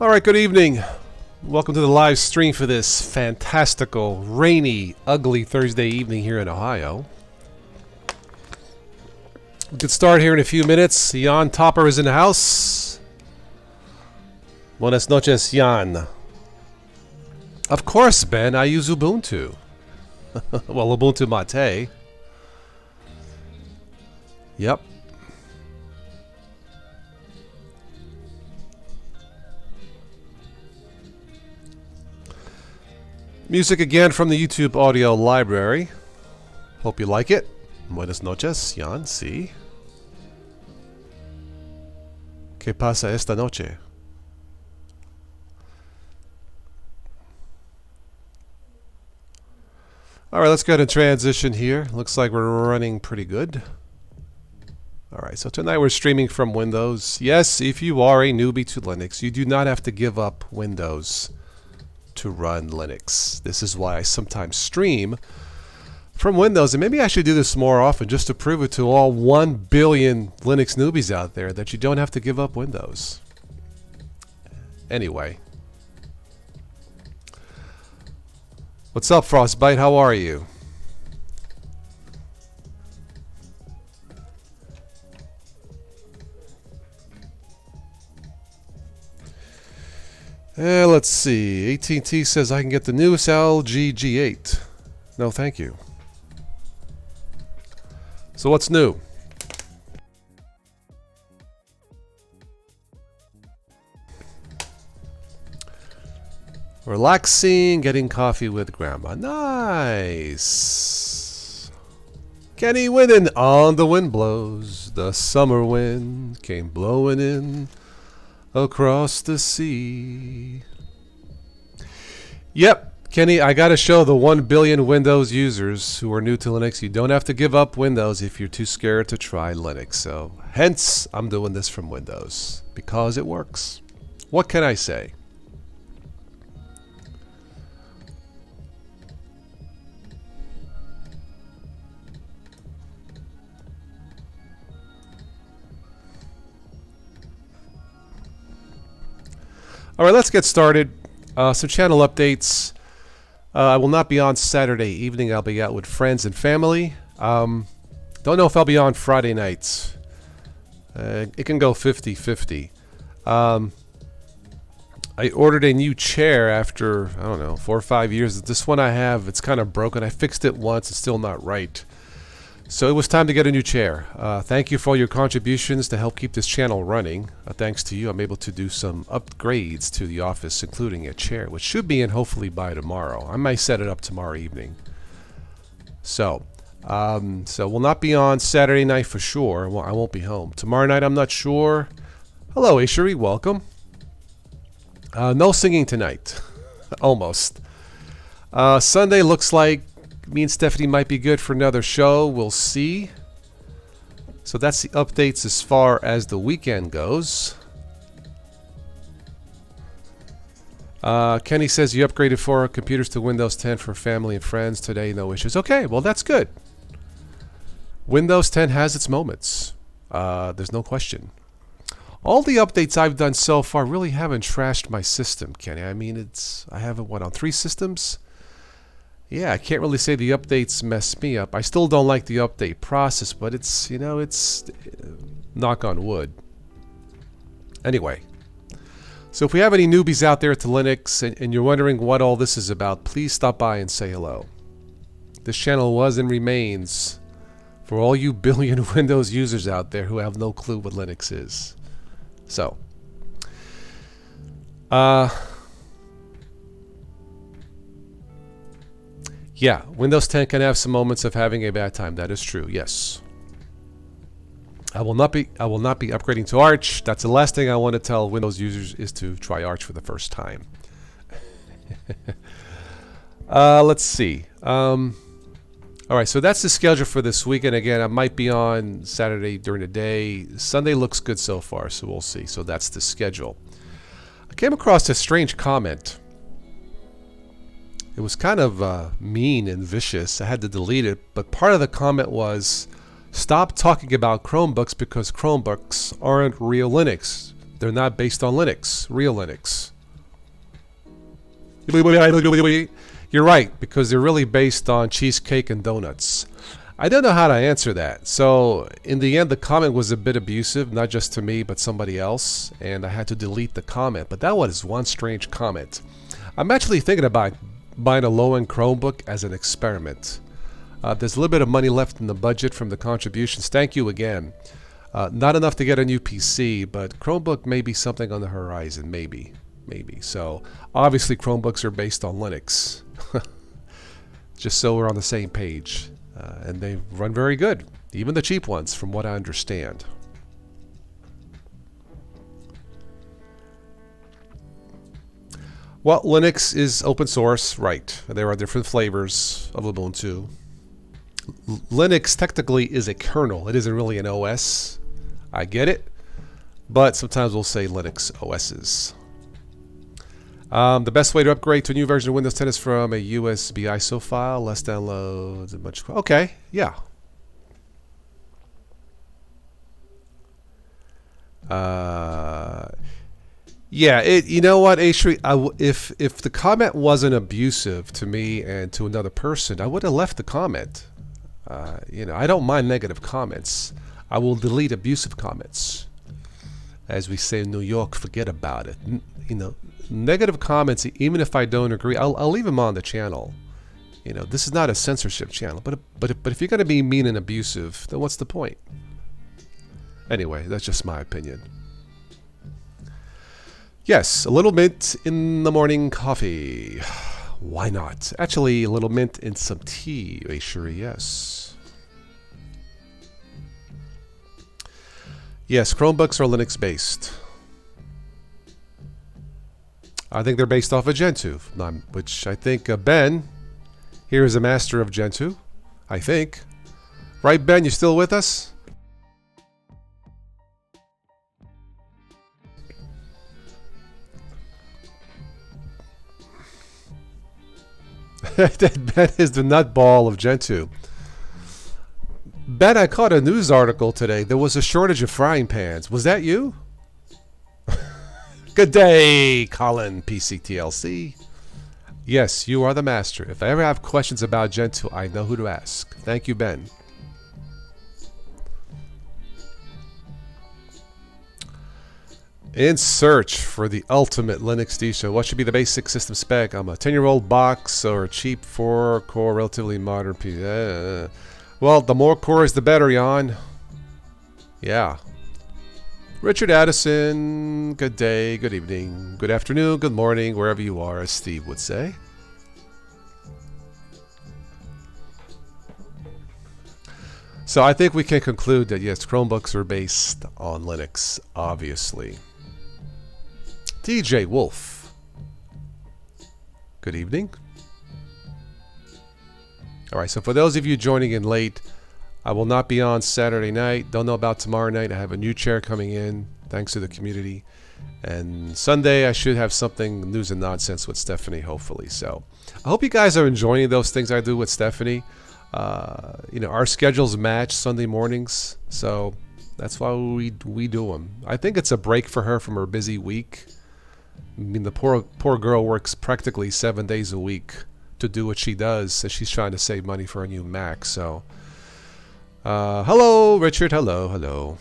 Alright, good evening. Welcome to the live stream for this fantastical, rainy, ugly Thursday evening here in Ohio. We could start here in a few minutes. Jan Topper is in the house. Buenas noches, Jan. Of course, Ben, I use Ubuntu. Well, Ubuntu Mate. Yep. Music again from the YouTube audio library. Hope you like it. Buenas noches, Jan, sí. ¿Qué pasa esta noche? Alright, let's go ahead and transition here. Looks like we're running pretty good. Alright, so tonight we're streaming from Windows. Yes, if you are a newbie to Linux, you do not have to give up Windows to run Linux. This is why I sometimes stream from Windows, and maybe I should do this more often just to prove it to all 1 billion Linux newbies out there that you don't have to give up Windows. Anyway. What's up, Frostbite? How are you? Let's see. AT&T says I can get the newest LG G8. No, thank you. So what's new? Relaxing, getting coffee with grandma. Nice. Kenny winning on the wind blows. The summer wind came blowing in across the sea. Yep, Kenny, I gotta show the 1 billion Windows users who are new to Linux, you don't have to give up Windows if you're too scared to try Linux. So, hence, I'm doing this from Windows, because it works. What can I say? Alright, let's get started. Some channel updates. I will not be on Saturday evening. I'll be out with friends and family. Don't know if I'll be on Friday nights. It can go 50-50. I ordered a new chair after, I don't know, 4 or 5 years. This one I have, it's kind of broken. I fixed it once. It's still not right. So it was time to get a new chair. Thank you for all your contributions to help keep this channel running. Thanks to you, I'm able to do some upgrades to the office, including a chair, which should be in hopefully by tomorrow. I might set it up tomorrow evening. So we'll not be on Saturday night for sure. Well, I won't be home. Tomorrow night, I'm not sure. Hello, Ishiri, welcome. No singing tonight. Almost. Sunday looks like me and Stephanie might be good for another show. We'll see. So that's the updates as far as the weekend goes. Kenny says you upgraded 4 computers to Windows 10 for family and friends today. No issues. Okay, well that's good. Windows 10 has its moments. There's no question. All the updates I've done so far really haven't trashed my system, Kenny. I mean, I have it, on 3 systems? Yeah, I can't really say the updates mess me up. I still don't like the update process, but it's, it's knock on wood. Anyway, so if we have any newbies out there to Linux and you're wondering what all this is about, please stop by and say hello. This channel was and remains for all you billion Windows users out there who have no clue what Linux is. So, yeah, Windows 10 can have some moments of having a bad time. That is true. Yes. I will not be upgrading to Arch. That's the last thing I want to tell Windows users is to try Arch for the first time. Let's see. All right, so that's the schedule for this weekend. Again, I might be on Saturday during the day. Sunday looks good so far, so we'll see. So that's the schedule. I came across a strange comment. It was kind of mean and vicious. I had to delete it, but part of the comment was, stop talking about Chromebooks because Chromebooks aren't real Linux. They're not based on Linux, real Linux. You're right, because they're really based on cheesecake and donuts. I don't know how to answer that. So in the end, the comment was a bit abusive, not just to me, but somebody else, and I had to delete the comment. But that was one strange comment. I'm actually thinking about buying a low-end Chromebook as an experiment. There's a little bit of money left in the budget from the contributions. Thank you again. Not enough to get a new PC, but Chromebook may be something on the horizon. Maybe. So obviously Chromebooks are based on Linux. Just so we're on the same page. And they run very good. Even the cheap ones, from what I understand. Well, Linux is open source, right. There are different flavors of Ubuntu. Linux technically is a kernel. It isn't really an OS. I get it. But sometimes we'll say Linux OSs. The best way to upgrade to a new version of Windows 10 is from a USB ISO file. Less downloads and much. Okay, yeah. Yeah, you know what, Ashri? If the comment wasn't abusive to me and to another person, I would have left the comment. I don't mind negative comments. I will delete abusive comments. As we say in New York, forget about it. Negative comments, even if I don't agree, I'll leave them on the channel. This is not a censorship channel. But if you're going to be mean and abusive, then what's the point? Anyway, that's just my opinion. Yes, a little mint in the morning coffee. Why not? Actually, a little mint in some tea, Ashuri, yes. Yes, Chromebooks are Linux based. I think they're based off of Gentoo, which I think Ben here is a master of Gentoo, I think. Right, Ben? You still with us? Ben is the nutball of Gentoo. Ben, I caught a news article today. There was a shortage of frying pans. Was that you? Good day, Colin, PCTLC. Yes, you are the master. If I ever have questions about Gentoo, I know who to ask. Thank you, Ben. In search for the ultimate Linux distro, what should be the basic system spec? I'm a 10-year-old box or a cheap 4-core, relatively modern PC. Well, the more cores, the better, Jan. Yeah. Richard Addison, good day, good evening, good afternoon, good morning, wherever you are, as Steve would say. So I think we can conclude that, yes, Chromebooks are based on Linux, obviously. DJ Wolf, good evening. All right, so for those of you joining in late, I will not be on Saturday night. Don't know about tomorrow night. I have a new chair coming in, thanks to the community. And Sunday, I should have something news and nonsense with Stephanie, hopefully. So I hope you guys are enjoying those things I do with Stephanie. Our schedules match Sunday mornings, so that's why we do them. I think it's a break for her from her busy week. I mean, the poor girl works practically 7 days a week to do what she does, and she's trying to save money for a new Mac. So, hello, Richard. Hello.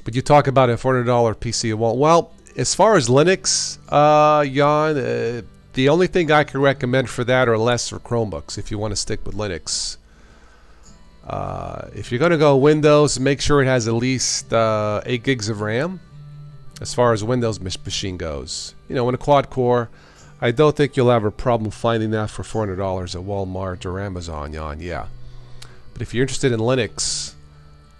But you talk about a $400 PC. Well, as far as Linux, Jan, the only thing I can recommend for that are less are Chromebooks if you want to stick with Linux. If you're going to go Windows, make sure it has at least 8 gigs of RAM as far as Windows machine goes. In a quad-core, I don't think you'll have a problem finding that for $400 at Walmart or Amazon, Jan. Yeah. But if you're interested in Linux,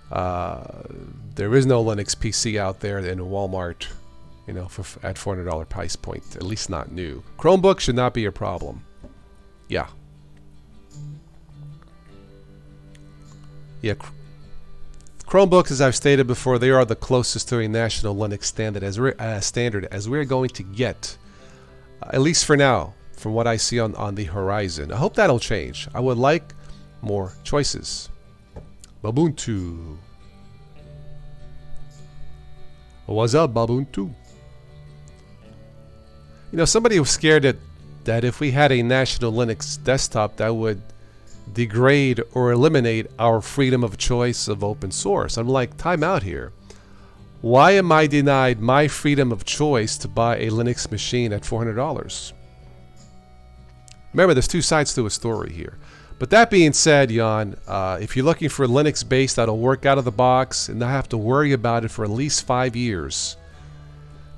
there is no Linux PC out there in Walmart, at $400 price point, at least not new. Chromebook should not be a problem. Yeah. Yeah. Chromebooks, as I've stated before, they are the closest to a national Linux standard as we're going to get, at least for now, from what I see on the horizon. I hope that'll change. I would like more choices. Ubuntu. What's up, Ubuntu? You know, somebody was scared that if we had a national Linux desktop, that would degrade or eliminate our freedom of choice of open source. I'm like, time out here. Why am I denied my freedom of choice to buy a Linux machine at $400? Remember, there's two sides to a story here. But that being said, Jan, if you're looking for Linux base that'll work out of the box and not have to worry about it for at least 5 years,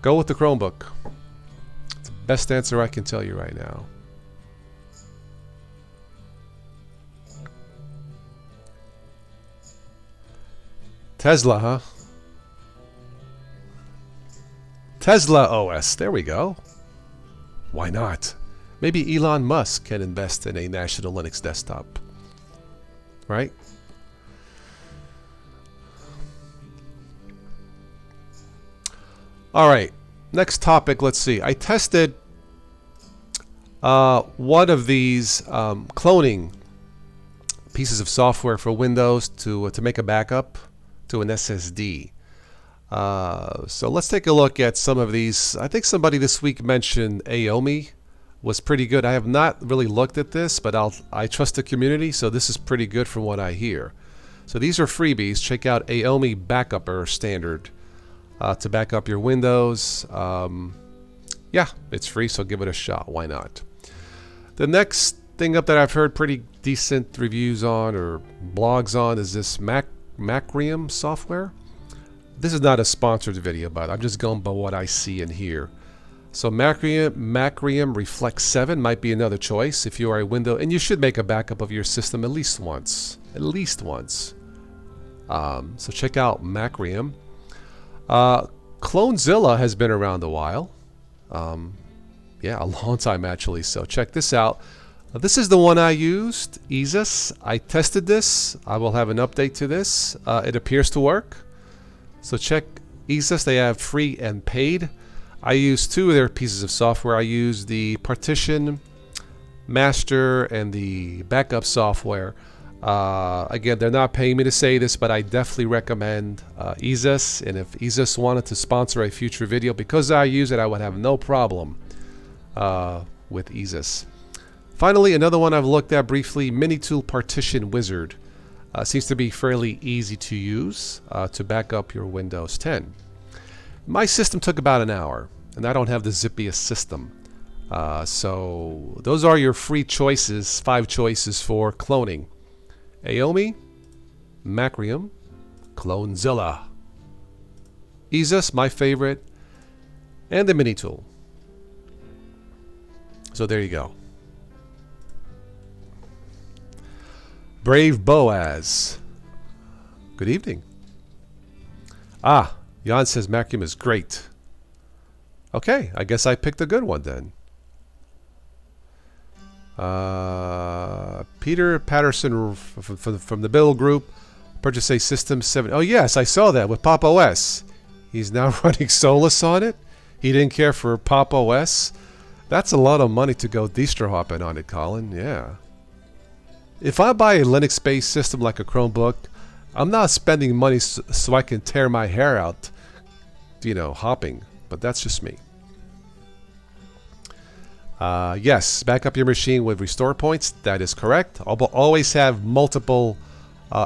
go with the Chromebook. It's the best answer I can tell you right now. Tesla, huh? Tesla OS. There we go. Why not? Maybe Elon Musk can invest in a national Linux desktop. Right? All right. Next topic. Let's see. I tested one of these cloning pieces of software for Windows to make a backup to an SSD. So let's take a look at some of these. I think somebody this week mentioned Aomi was pretty good. I have not really looked at this, but I trust the community, so this is pretty good from what I hear. So these are freebies. Check out Aomi Backuper Standard to back up your Windows. Yeah, it's free, so give it a shot. Why not? The next thing up that I've heard pretty decent reviews on or blogs on is this Macrium software. This is not a sponsored video, but I'm just going by what I see and hear. So Macrium Reflex 7 might be another choice if you are a Windows, and you should make a backup of your system at least once. At least once. So check out Macrium. Clonezilla has been around a while. Yeah, a long time actually. So check this out. This is the one I used, ESUS. I tested this. I will have an update to this. It appears to work. So check ESUS. They have free and paid. I use two of their pieces of software. I use the Partition Master and the backup software. Again, they're not paying me to say this, but I definitely recommend ESUS. And if ESUS wanted to sponsor a future video, because I use it, I would have no problem with ESUS. Finally, another one I've looked at briefly, Minitool Partition Wizard. Seems to be fairly easy to use to back up your Windows 10. My system took about an hour, and I don't have the zippiest system. So those are your free choices, 5 choices for cloning. Aomi, Macrium, Clonezilla, ESUS, my favorite, and the Minitool. So there you go. Brave Boaz. Good evening. Jan says Macrium is great. Okay, I guess I picked a good one then. Peter Patterson from the Bill Group purchased a System 7. Oh yes, I saw that with Pop OS. He's now running Solus on it. He didn't care for Pop OS. That's a lot of money to go distro hopping on it, Colin. Yeah. If I buy a Linux-based system like a Chromebook, I'm not spending money so I can tear my hair out, you know, hopping. But that's just me. Yes, back up your machine with restore points. That is correct. I'll always have multiple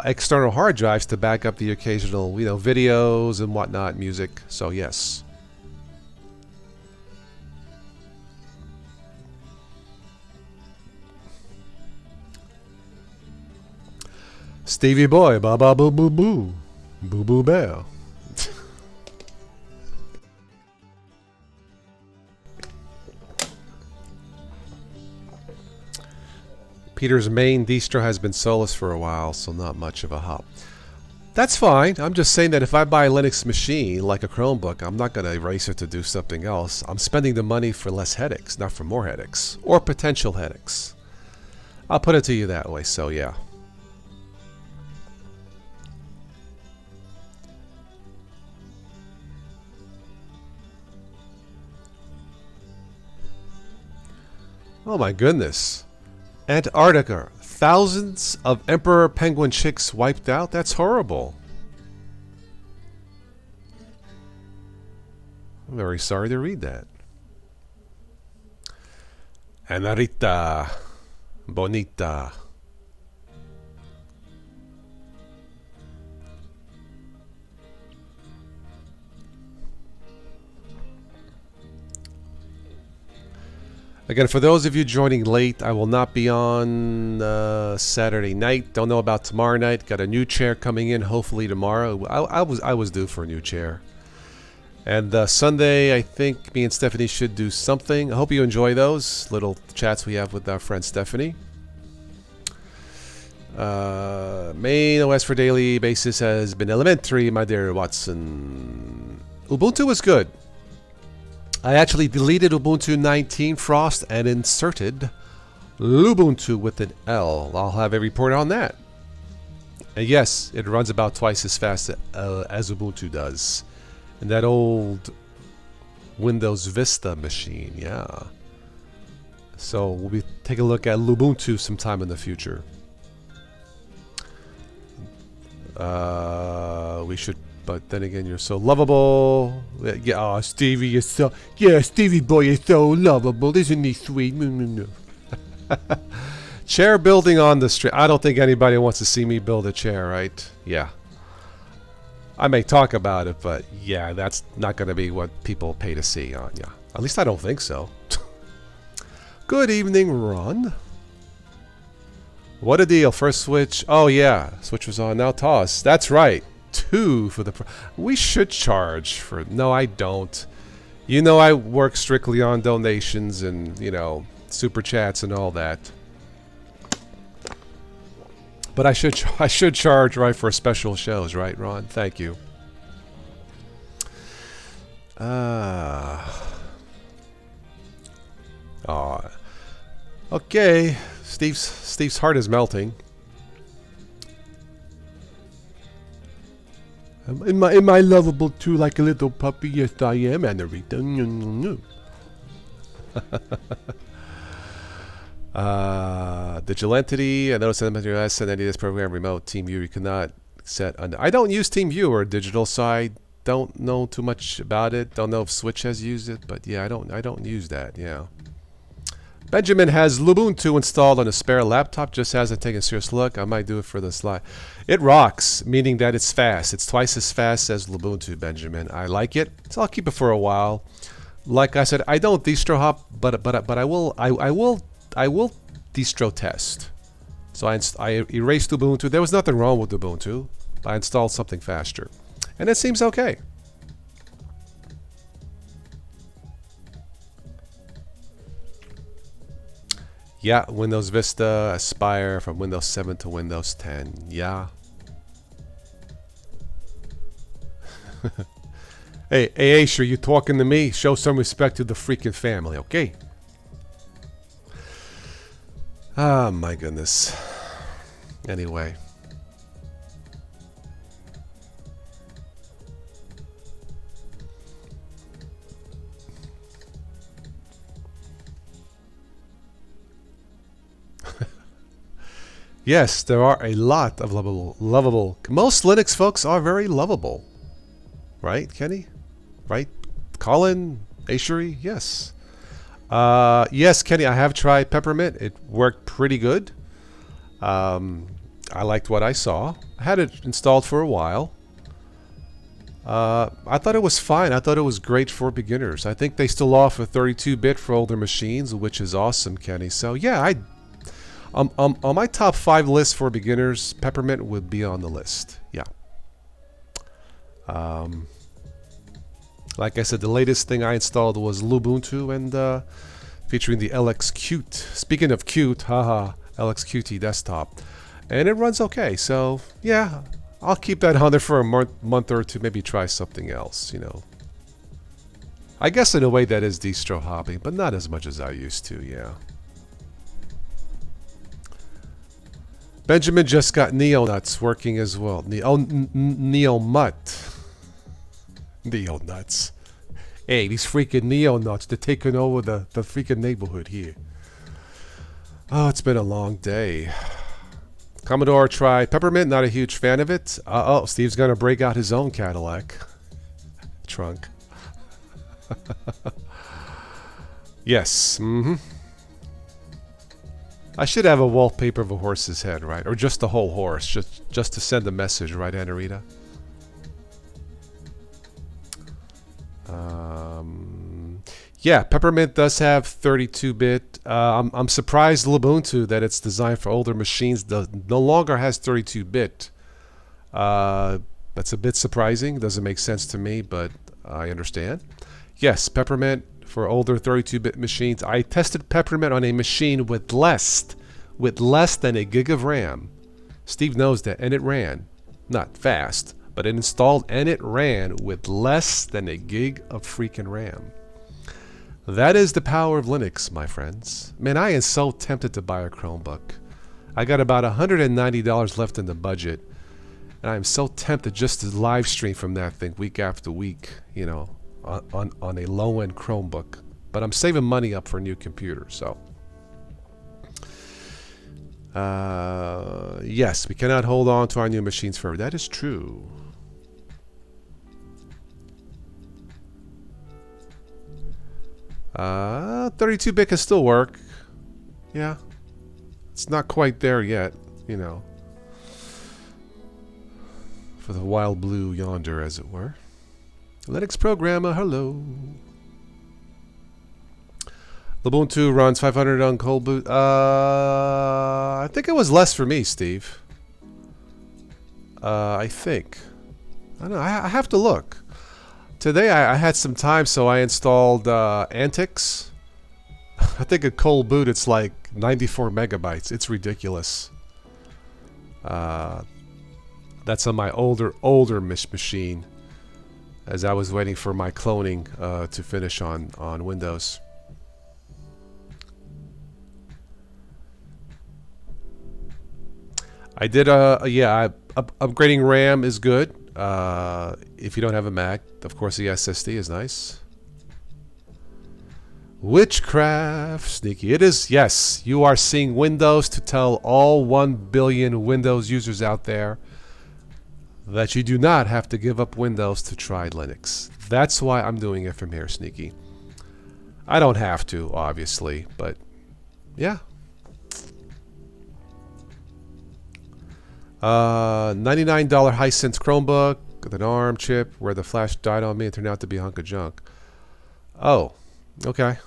external hard drives to back up the occasional, you know, videos and whatnot, music. So yes. Stevie Boy, ba ba boo boo boo, boo boo bear. Peter's main distro has been Solus for a while, so not much of a hop. That's fine. I'm just saying that if I buy a Linux machine like a Chromebook, I'm not going to erase it to do something else. I'm spending the money for less headaches, not for more headaches, or potential headaches. I'll put it to you that way, so yeah. Oh my goodness. Antarctica. Thousands of emperor penguin chicks wiped out? That's horrible. I'm very sorry to read that. Anarita. Bonita. Again, for those of you joining late, I will not be on Saturday night. Don't know about tomorrow night. Got a new chair coming in, hopefully tomorrow. I was due for a new chair. And Sunday, I think me and Stephanie should do something. I hope you enjoy those little chats we have with our friend Stephanie. Main OS for daily basis has been elementary, my dear Watson. Ubuntu is good. I actually deleted Ubuntu 19 Frost and inserted Lubuntu with an L. I'll have a report on that. And yes, it runs about twice as fast as Ubuntu does. And that old Windows Vista machine, yeah. So we'll be taking a look at Lubuntu sometime in the future. We should, but then again, you're so lovable. Yeah, oh, Stevie is so, yeah, Stevie boy is so lovable. Isn't he sweet? Chair building on the street. I don't think anybody wants to see me build a chair, right? Yeah. I may talk about it, but yeah, that's not going to be what people pay to see on, yeah. At least I don't think so. Good evening, Ron. What a deal. First switch. Oh, yeah. Switch was on. Now toss. That's right. 2 for the... We should charge for... No, I don't. You know I work strictly on donations and, you know, super chats and all that. But I should charge, right, for special shows, right, Ron? Thank you. Okay. Steve's heart is melting. Am I lovable too, like a little puppy? Yes, I am, Anarita. Digital entity. I noticed that I sent any of this program remote TeamViewer. You cannot set under. I don't use TeamViewer digital, so I don't know too much about it. Don't know if Switch has used it, but yeah, I don't use that. Yeah. Benjamin has Lubuntu installed on a spare laptop. Just hasn't taken a serious look. I might do it for the slide. It rocks, meaning that it's fast. It's twice as fast as Lubuntu, Benjamin. I like it, so I'll keep it for a while. Like I said, I don't distro hop, but I will distro test. So I erased Ubuntu. There was nothing wrong with Ubuntu. I installed something faster, and it seems okay. Yeah, Windows Vista, Aspire from Windows 7 to Windows 10. Yeah. Hey, Asher, you talking to me? Show some respect to the freaking family, okay? Ah, my goodness. Anyway. Yes, there are a lot of lovable. Most Linux folks are very lovable. Right, Kenny? Right? Colin? Ashery? Yes. Yes, Kenny, I have tried Peppermint. It worked pretty good. I liked what I saw. I had it installed for a while. I thought it was fine. I thought it was great for beginners. I think they still offer 32-bit for older machines, which is awesome, Kenny. So, yeah, on my top 5 list for beginners, Peppermint would be on the list. Yeah. Like I said, the latest thing I installed was Lubuntu and featuring the LX Qt. Speaking of cute, haha, LX Qt desktop. And it runs okay. So, yeah, I'll keep that on there for a month or two, maybe try something else, you know. I guess in a way that is distro hopping, but not as much as I used to, yeah. Benjamin just got Neonuts working as well. Neomut. Neonuts. Hey, these freaking Neonuts, they're taking over the freaking neighborhood here. Oh, it's been a long day. Commodore tried Peppermint, not a huge fan of it. Uh-oh, Steve's going to break out his own Cadillac trunk. Yes, I should have a wallpaper of a horse's head, right? Or just the whole horse, just to send a message, right, Anarita? Yeah, Peppermint does have 32-bit. I'm surprised Ubuntu that it's designed for older machines no longer has 32-bit. That's a bit surprising. Doesn't make sense to me, but I understand. Yes, Peppermint for older 32-bit machines. I tested Peppermint on a machine with less than a gig of RAM. Steve knows that, and it ran. Not fast, but it installed and it ran with less than a gig of freaking RAM. That is the power of Linux, my friends. Man, I am so tempted to buy a Chromebook. I got about $190 left in the budget, and I am so tempted just to live stream from that thing week after week, you know, on a low-end Chromebook. But I'm saving money up for a new computer, so. Yes, we cannot hold on to our new machines forever. That is true. Uh, 32-bit can still work. Yeah. It's not quite there yet, you know. For the wild blue yonder, as it were. Linux programmer, hello. Ubuntu runs 500 on cold boot. I think it was less for me, Steve. I think. I don't know. I have to look. Today I had some time, so I installed Antics. I think a cold boot it's like 94 megabytes. It's ridiculous. That's on my older machine, as I was waiting for my cloning to finish on Windows. I did upgrading RAM is good. If you don't have a Mac, of course the SSD is nice. Witchcraft, sneaky. It is, yes, you are seeing Windows to tell all 1 billion Windows users out there that you do not have to give up Windows to try Linux. That's why I'm doing it from here, sneaky. I don't have to, obviously, but yeah. $99 Hisense Chromebook with an ARM chip where the flash died on me and turned out to be a hunk of junk. Oh, okay.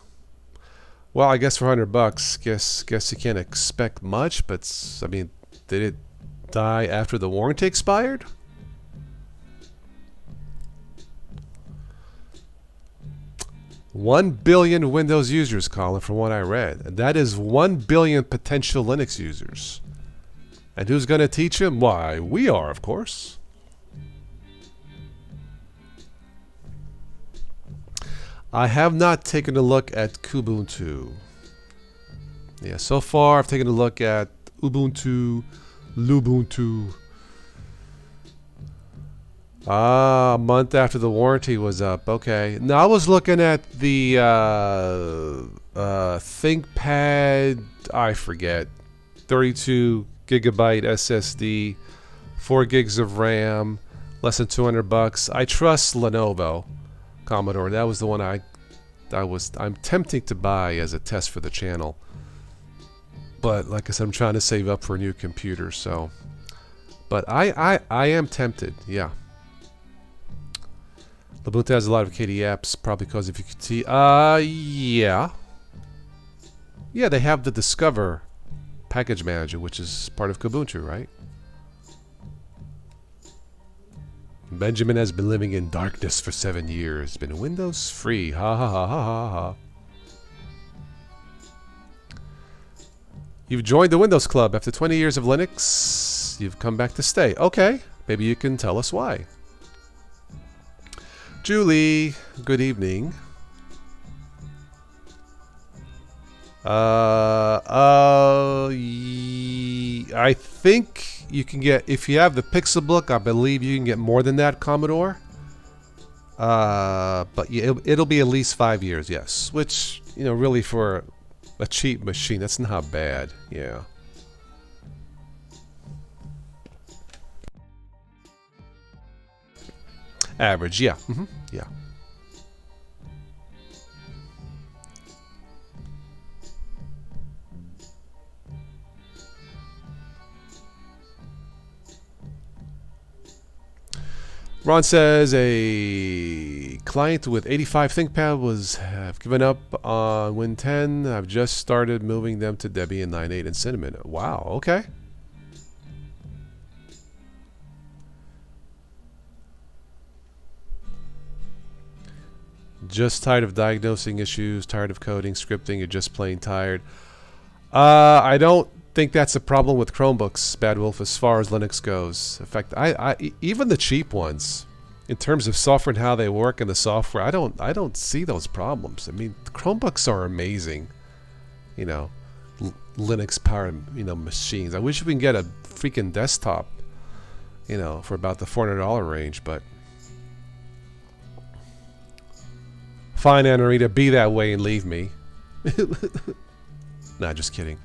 Well, I guess for $100, guess you can't expect much. But I mean, did it die after the warranty expired? $1 billion Windows users, Colin, from what I read. And that is 1 billion potential Linux users. And who's going to teach him? Why, we are, of course. I have not taken a look at Kubuntu. Yeah, so far I've taken a look at Ubuntu, Lubuntu. Ah, a month after the warranty was up. Okay. Now I was looking at the ThinkPad, I forget, 32 gigabyte SSD, 4 gigs of RAM, less than $200. I trust Lenovo Commodore. That was the one I'm tempting to buy as a test for the channel. But like I said, I'm trying to save up for a new computer, so. But I am tempted, yeah. Ubuntu has a lot of KDE apps, probably because if you could see, yeah. Yeah, they have the Discover package manager, which is part of Kubuntu, right? Benjamin has been living in darkness for 7 years. Been Windows free. Ha ha ha ha ha ha. You've joined the Windows Club. After 20 years of Linux, you've come back to stay. Okay. Maybe you can tell us why. Julie, good evening. I think you can get, if you have the Pixelbook, I believe you can get more than that, Commodore. But yeah, it'll be at least 5 years, yes. Which, you know, really for a cheap machine, that's not bad, yeah. Average, yeah. Yeah. Ron says a client with 85 ThinkPad have given up on Win 10. I've just started moving them to Debian 9.8 and Cinnamon. Wow, okay. Just tired of diagnosing issues, tired of coding, scripting, you're just plain tired. I don't think that's a problem with Chromebooks, Bad Wolf, as far as Linux goes. In fact, even the cheap ones, in terms of software and how they work and the software, I don't see those problems. I mean, the Chromebooks are amazing, you know, Linux powered, you know, machines. I wish we can get a freaking desktop, you know, for about the $400 range, but fine, Anarita, be that way and leave me. Nah, just kidding.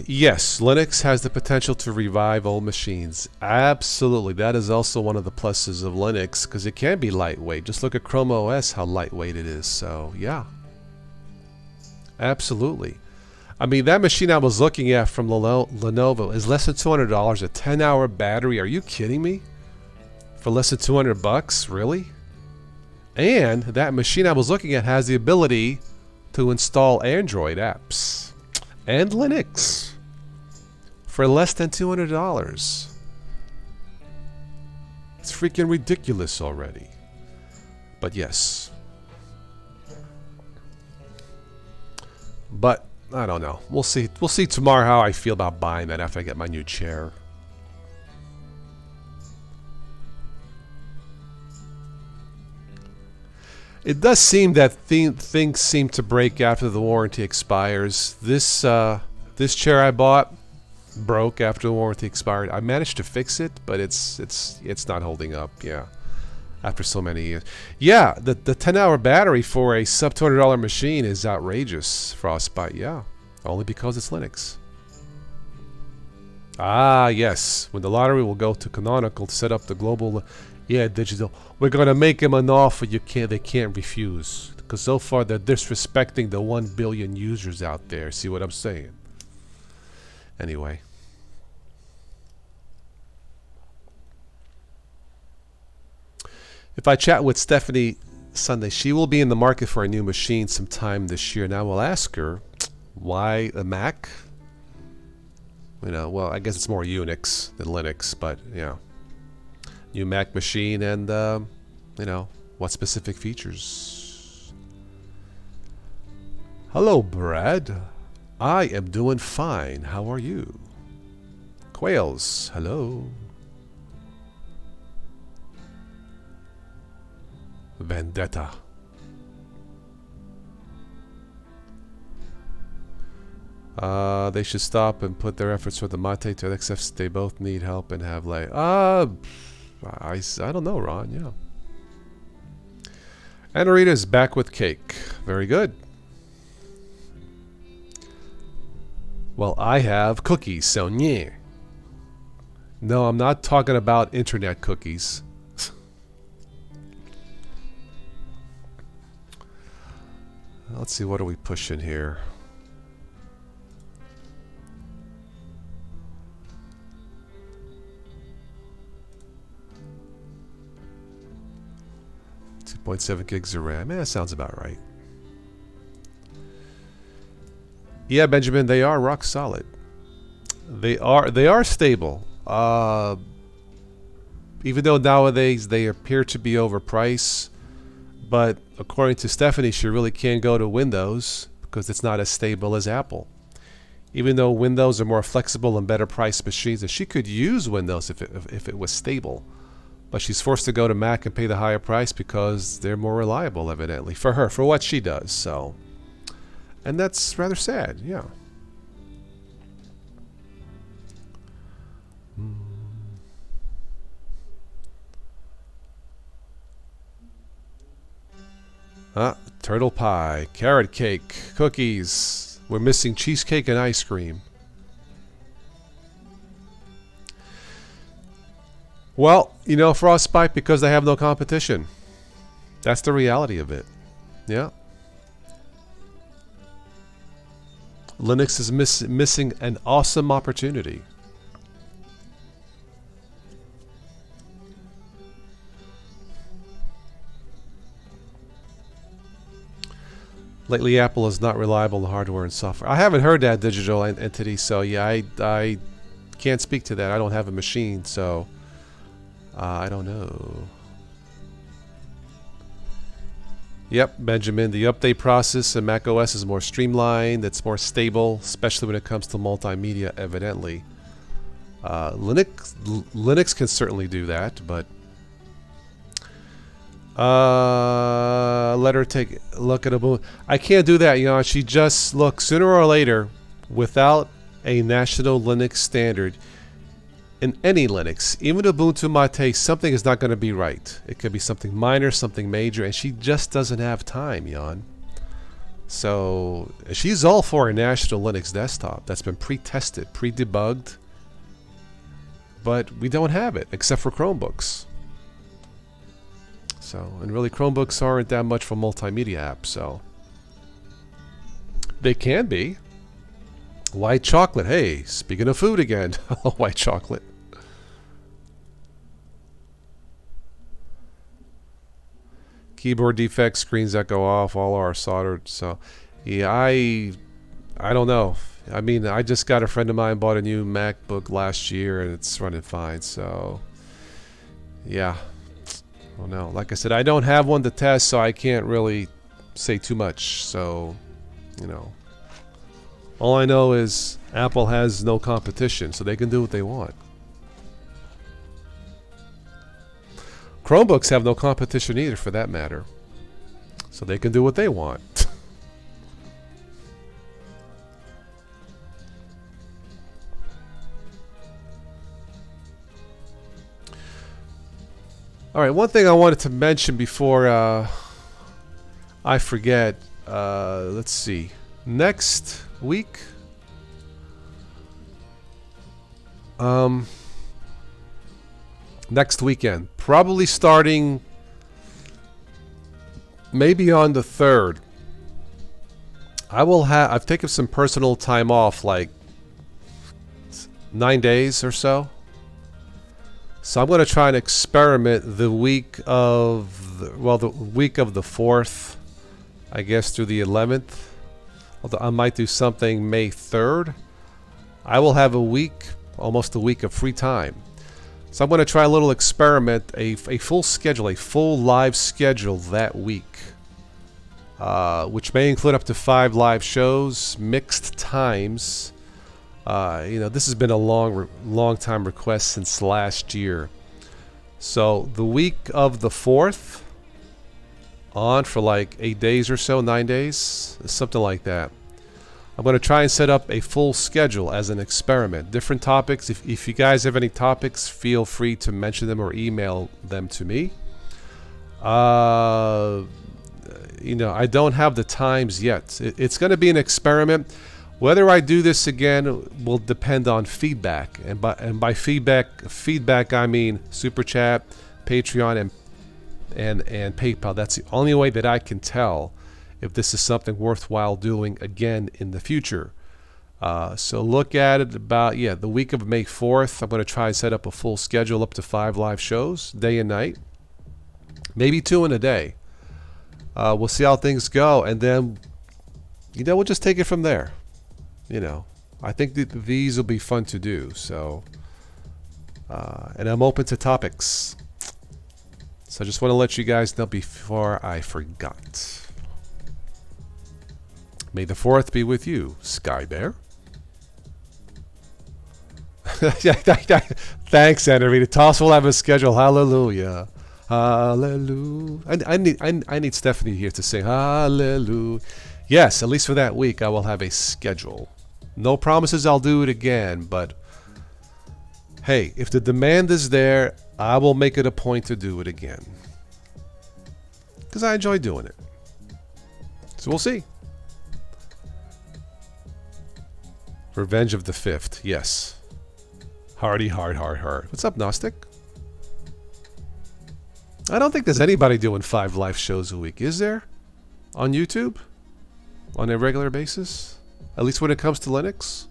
Yes, Linux has the potential to revive old machines. Absolutely. That is also one of the pluses of Linux, because it can be lightweight. Just look at Chrome OS, how lightweight it is. So, yeah. Absolutely. I mean, that machine I was looking at from Lenovo is less than $200. A 10-hour battery. Are you kidding me? For less than $200? Really? And that machine I was looking at has the ability to install Android apps and Linux for less than $200. It's freaking ridiculous already. But yes. But I don't know. We'll see. We'll see tomorrow how I feel about buying that after I get my new chair. It does seem that things seem to break after the warranty expires. This chair I bought broke after the warranty expired. I managed to fix it, but it's not holding up. Yeah, after so many years. Yeah, the 10-hour battery for a sub $200 machine is outrageous. Frostbite. Yeah, only because it's Linux. Ah, yes. When the lottery will go to Canonical to set up the global. Yeah, digital. We're gonna make them an offer they can't refuse. Because so far they're disrespecting the 1 billion users out there. See what I'm saying? Anyway. If I chat with Stephanie Sunday, she will be in the market for a new machine sometime this year. Now we'll ask her, why a Mac? You know, well, I guess it's more Unix than Linux, but yeah. New Mac machine and, you know, what specific features? Hello, Brad. I am doing fine. How are you? Quails, hello. Vendetta. They should stop and put their efforts for the Mate to XF. They both need help and have like I don't know, Ron. Yeah. Anarita is back with cake. Very good. Well, I have cookies, so yeah. No, I'm not talking about internet cookies. Let's see, what are we pushing here? .7 gigs of RAM. Yeah, that sounds about right. Yeah, Benjamin, they are rock solid. They are stable. Even though nowadays they appear to be overpriced, but according to Stephanie, she really can't go to Windows because it's not as stable as Apple. Even though Windows are more flexible and better priced machines, and she could use Windows if it was stable. But she's forced to go to Mac and pay the higher price because they're more reliable, evidently, for her, for what she does. So, and that's rather sad, yeah. Turtle pie, carrot cake, cookies. We're missing cheesecake and ice cream. Well, you know, Frostbite, because they have no competition. That's the reality of it. Yeah. Linux is missing an awesome opportunity. Lately, Apple is not reliable in hardware and software. I haven't heard that, digital entity, so yeah, I can't speak to that. I don't have a machine, so I don't know. Yep, Benjamin, the update process in macOS is more streamlined. It's more stable, especially when it comes to multimedia, evidently. Linux can certainly do that, but let her take a look at a boom. I can't do that, you know. She just look sooner or later, without a national Linux standard in any Linux, even Ubuntu Mate, something is not going to be right. It could be something minor, something major, and she just doesn't have time, Jan. So she's all for a national Linux desktop that's been pre-tested, pre-debugged, but we don't have it except for Chromebooks. So, and really Chromebooks aren't that much for multimedia apps, so they can be. White chocolate. Hey, speaking of food again, white chocolate. Keyboard defects, screens that go off, all are soldered. So, yeah, I don't know. I mean, I just got a friend of mine bought a new MacBook last year, and it's running fine. So, yeah. Oh no, like I said, I don't have one to test, so I can't really say too much. So, you know, all I know is Apple has no competition, so they can do what they want. Chromebooks have no competition either, for that matter, so they can do what they want. All right, one thing I wanted to mention before I forget. Let's see. Next week, next weekend, probably starting maybe on the 3rd. I've taken some personal time off, like 9 days or so. So I'm going to try and experiment the week of the 4th, I guess, through the 11th. Although I might do something May 3rd. I will have a week, almost a week of free time. So I'm going to try a little experiment, a full schedule, a full live schedule that week, which may include up to 5 live shows, mixed times. You know, this has been a long time request since last year. So the week of the 4th, on for like 8 days or so, 9 days, something like that. I'm going to try and set up a full schedule as an experiment. Different topics. If you guys have any topics, feel free to mention them or email them to me. You know, I don't have the times yet. It's going to be an experiment. Whether I do this again will depend on feedback, and by feedback I mean Super Chat, Patreon, and PayPal. That's the only way that I can tell if this is something worthwhile doing again in the future. So look at it about the week of May 4th. I'm going to try and set up a full schedule, up to 5 live shows, day and night, maybe 2 in a day. We'll see how things go, and then we'll just take it from there. You know, I think that these will be fun to do. So, and I'm open to topics. So I just want to let you guys know before I forgot. May the 4th be with you, Sky Bear. Thanks, Andrew. Toss will have a schedule. Hallelujah. Hallelujah. I need Stephanie here to sing hallelujah. Yes, at least for that week, I will have a schedule. No promises I'll do it again, but hey, if the demand is there, I will make it a point to do it again. Because I enjoy doing it. So we'll see. Revenge of the 5th, yes. Hardy, hard. What's up, Gnostic? I don't think there's anybody doing 5 live shows a week, is there? On YouTube? On a regular basis? At least when it comes to Linux?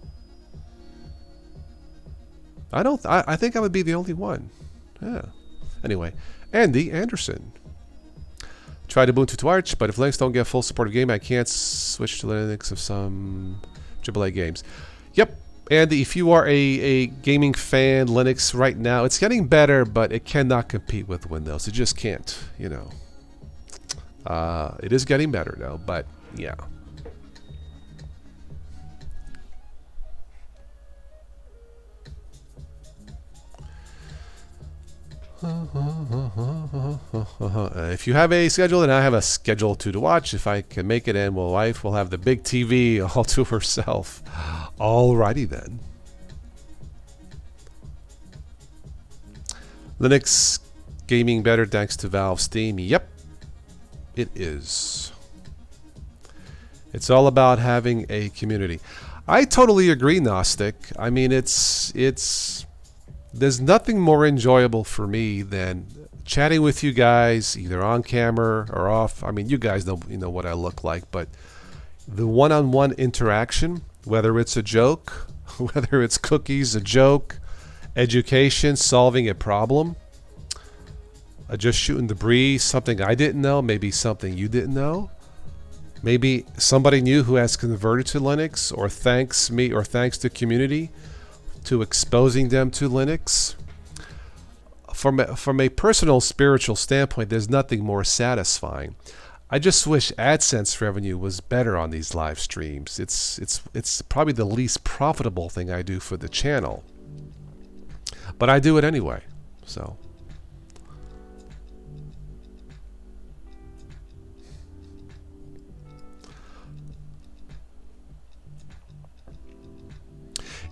I think I would be the only one. Yeah. Anyway, Andy Anderson. Tried Ubuntu to Arch, but if Linux don't get full support of game, I can't switch to Linux of some AAA games. Yep, Andy, if you are a gaming fan, Linux right now, it's getting better, but it cannot compete with Windows. It just can't, you know. It is getting better, though, but yeah. If you have a schedule, then I have a schedule to watch. If I can make it, and my wife will have the big TV all to herself. Alrighty then. Linux gaming better thanks to Valve Steam. Yep, it is. It's all about having a community. I totally agree, Gnostic. I mean, there's nothing more enjoyable for me than chatting with you guys, either on camera or off. I mean, you guys know, you know what I look like, but the one-on-one interaction, whether it's a joke, whether it's cookies, a joke, education, solving a problem, just shooting the breeze, something I didn't know, maybe something you didn't know, maybe somebody new who has converted to Linux, or thanks me or thanks the community to exposing them to Linux. From a personal spiritual standpoint, there's nothing more satisfying. I just wish AdSense revenue was better on these live streams. It's probably the least profitable thing I do for the channel, but I do it anyway. So.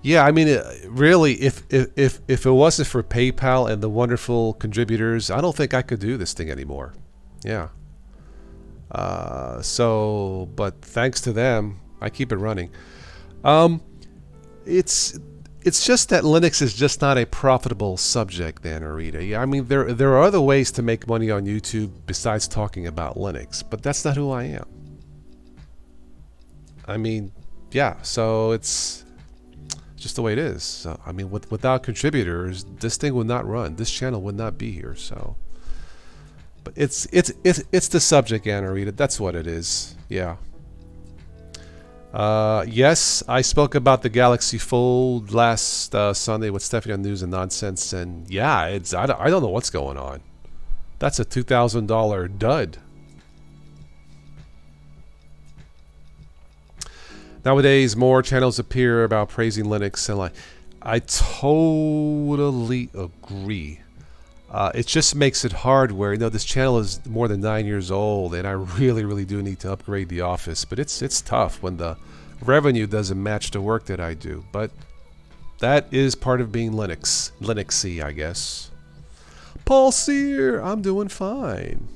Yeah, I mean, really, if it wasn't for PayPal and the wonderful contributors, I don't think I could do this thing anymore. Yeah. But thanks to them, I keep it running. It's just that Linux is just not a profitable subject, Anarita. Yeah, I mean, there are other ways to make money on YouTube besides talking about Linux, but that's not who I am. I mean, yeah, so it's just the way it is. So, I mean, without contributors, this thing would not run. This channel would not be here. So, but it's the subject, Anarita. That's what it is. Yeah. Yes, I spoke about the Galaxy Fold last Sunday with Stephanie on News and Nonsense, and yeah, I don't know what's going on. That's a $2,000 dud. Nowadays, more channels appear about praising Linux, and I totally agree. It just makes it hard where, you know, this channel is more than 9 years old, and I really do need to upgrade the office. But it's tough when the revenue doesn't match the work that I do. But that is part of being Linuxy, I guess. Paul Sear, I'm doing fine.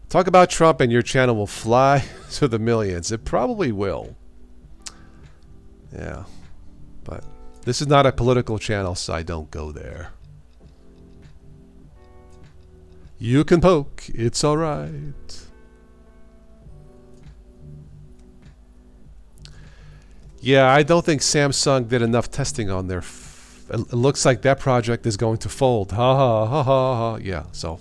Talk about Trump and your channel will fly to the millions. It probably will. Yeah. But this is not a political channel, so I don't go there. You can poke. It's alright. Yeah, I don't think Samsung did enough testing on their... It looks like that project is going to fold. Ha ha ha ha ha. Yeah, so...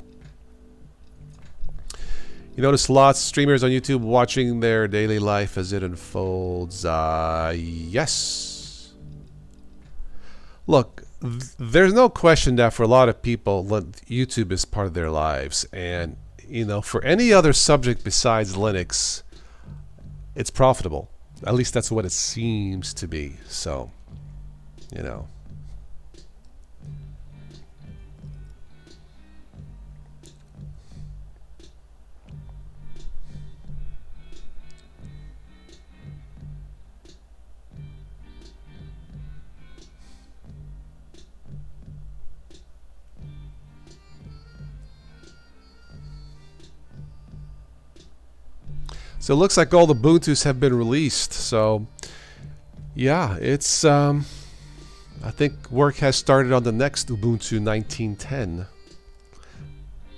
You notice lots of streamers on YouTube watching their daily life as it unfolds. Yes. Look, there's no question that for a lot of people, YouTube is part of their lives. And, you know, for any other subject besides Linux, it's profitable. At least that's what it seems to be. So, you know. So it looks like all the Ubuntus have been released. So, yeah, it's, I think work has started on the next Ubuntu 19.10.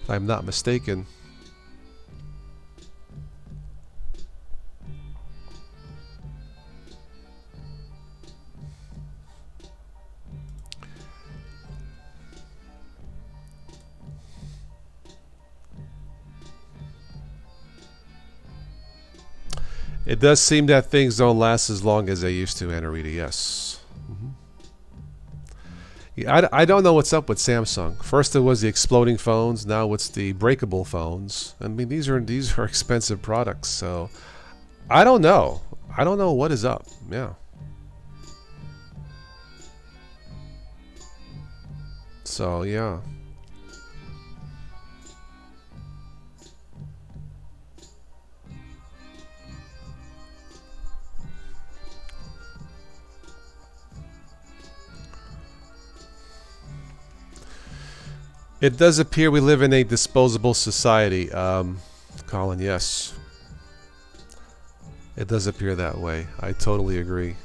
if I'm not mistaken. It does seem that things don't last as long as they used to, Anarita, yes. Yeah, I don't know what's up with Samsung. First it was the exploding phones, now it's the breakable phones. I mean, these are expensive products, so I don't know. I don't know what is up. Yeah. So, yeah. It does appear we live in a disposable society, Colin, yes. It does appear that way. I totally agree.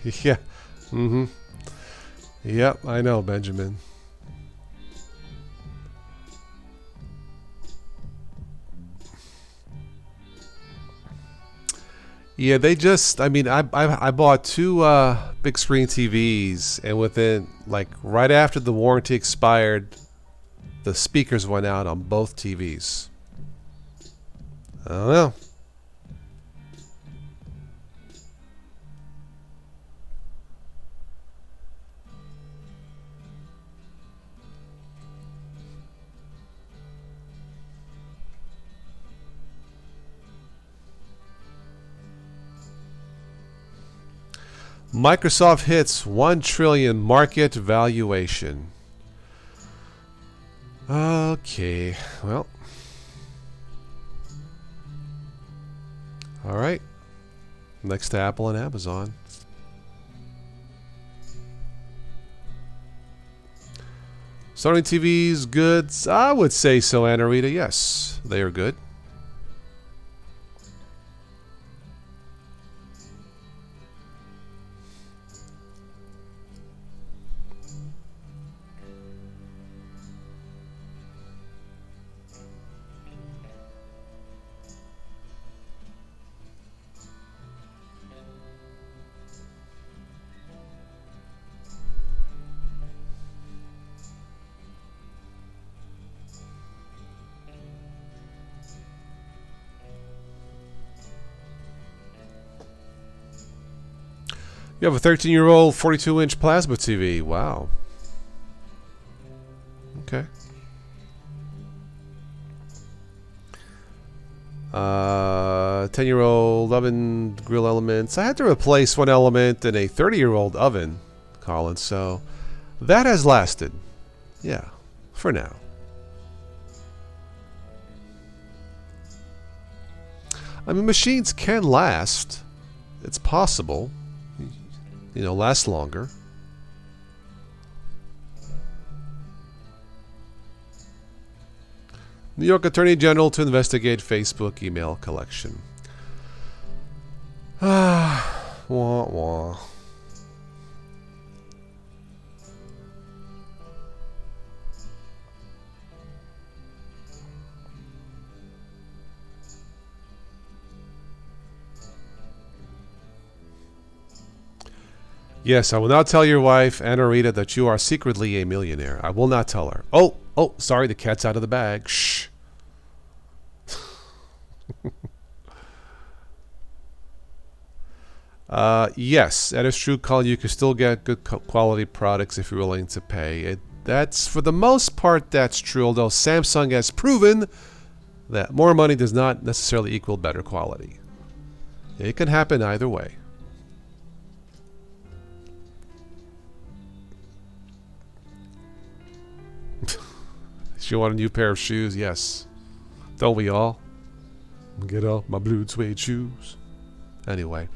Yeah. Mm-hmm. Yep, I know, Benjamin. Yeah, they just. I mean, I bought two big screen TVs, and within like right after the warranty expired, the speakers went out on both TVs. I don't know. Microsoft hits 1 trillion market valuation. Okay, well. All right. Next to Apple and Amazon. Sony TVs good? I would say so, Anarita. Yes, they are good. You have a 13-year-old 42-inch plasma TV. Wow. Okay. 10-year-old oven grill elements. I had to replace one element in a 30-year-old oven, Colin, so that has lasted. Yeah, for now. I mean, machines can last. It's possible. You know, last longer. New York Attorney General to investigate Facebook email collection. Ah, wah wah. Yes, I will not tell your wife, Anarita, that you are secretly a millionaire. I will not tell her. Oh, sorry, the cat's out of the bag. Shh. Yes, that is true, Colin. You can still get good quality products if you're willing to pay. That's, for the most part, that's true, although Samsung has proven that more money does not necessarily equal better quality. It can happen either way. You want a new pair of shoes? Yes. Don't we all? Get off my blue suede shoes. Anyway.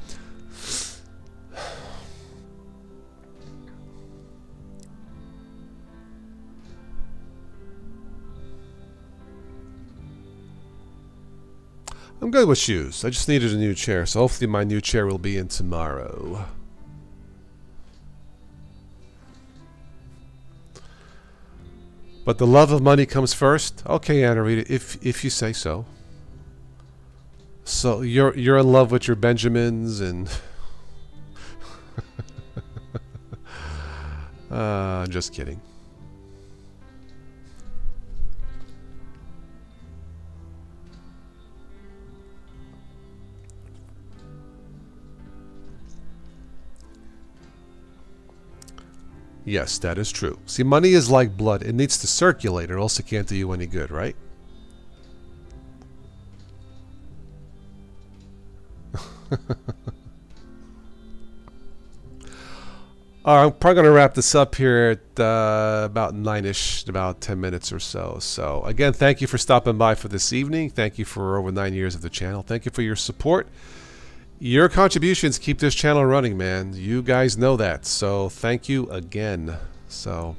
I'm good with shoes. I just needed a new chair, so hopefully my new chair will be in tomorrow. But the love of money comes first? Okay, Anna Rita, if you say so. So you're in love with your Benjamins and just kidding. Yes, that is true. See, money is like blood. It needs to circulate or else it can't do you any good, right? I'm probably going to wrap this up here at about 9-ish, about 10 minutes or so. So, again, thank you for stopping by for this evening. Thank you for over 9 years of the channel. Thank you for your support. Your contributions keep this channel running, man. You guys know that. So, thank you again. So...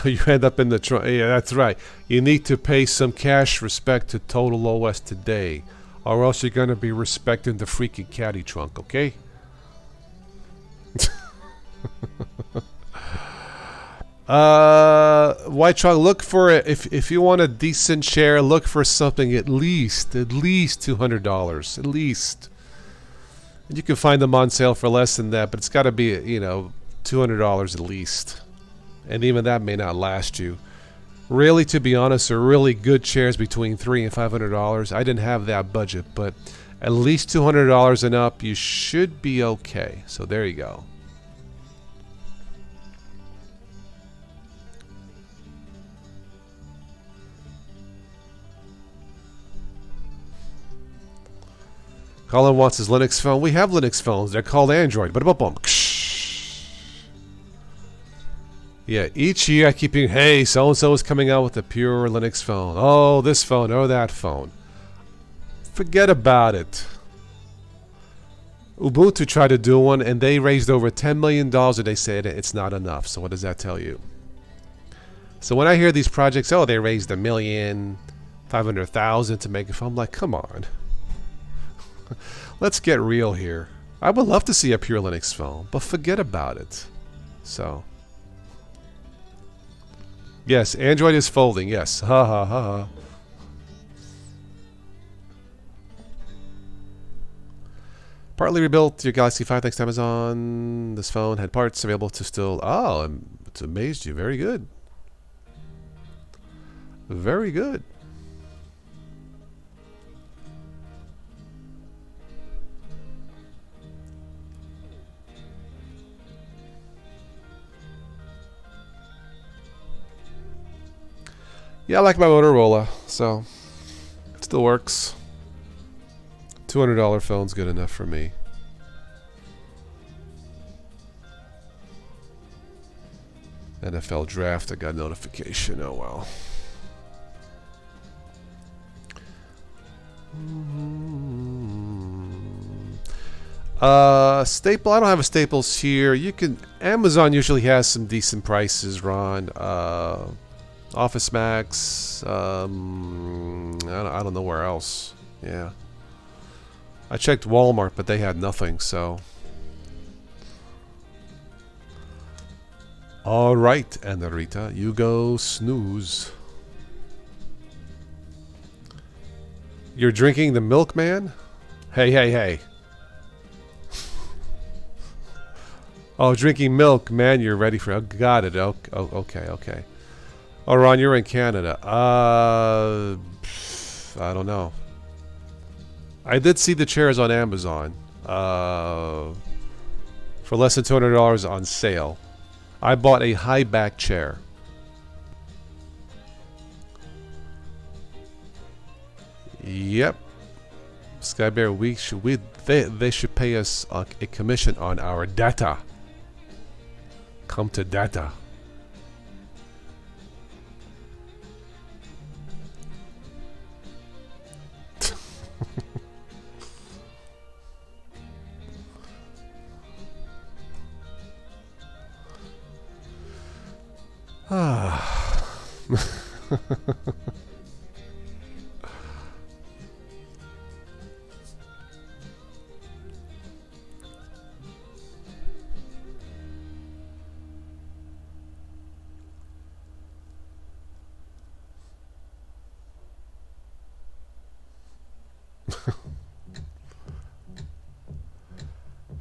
you end up in the trunk. Yeah, that's right. You need to pay some cash respect to Total OS today, or else you're going to be respecting the freaking caddy trunk, okay? White trunk, look for it. If you want a decent chair, look for something at least $200. At least. And you can find them on sale for less than that, but it's got to be, you know, $200 at least. And even that may not last you. Really, to be honest, are really good chairs between $300 and $500. I didn't have that budget, but at least $200 and up, you should be okay. So there you go. Colin wants his Linux phone. We have Linux phones. They're called Android. Ba-da-bum-bum. Yeah, each year I keep hearing, hey, so-and-so is coming out with a pure Linux phone. Oh, this phone or that phone. Forget about it. Ubuntu tried to do one, and they raised over $10 million, and they said it's not enough. So what does that tell you? So when I hear these projects, oh, they raised $1,500,000 to make a phone, I'm like, come on. Let's get real here. I would love to see a pure Linux phone, but forget about it. So... yes, Android is folding. Yes. Ha ha ha ha. Partly rebuilt your Galaxy 5 thanks to Amazon. This phone had parts available to still... oh, it's amazed you. Very good. Very good. Yeah, I like my Motorola, so it still works. $200 phone's good enough for me. NFL draft, I got a notification. Oh well. Staple. I don't have a Staples here. You can. Amazon usually has some decent prices, Ron. Office Max. I don't know where else. Yeah. I checked Walmart, but they had nothing, so. All right, Anarita, you go snooze. You're drinking the milk, man? Hey, hey, hey. Oh, drinking milk, man, you're ready for... oh, got it. Oh, okay, okay. Oh, Ron, you're in Canada. I don't know. I did see the chairs on Amazon. For less than $200 on sale. I bought a high back chair. Yep. Skybear, they should pay us a commission on our data. Come to data. Ah.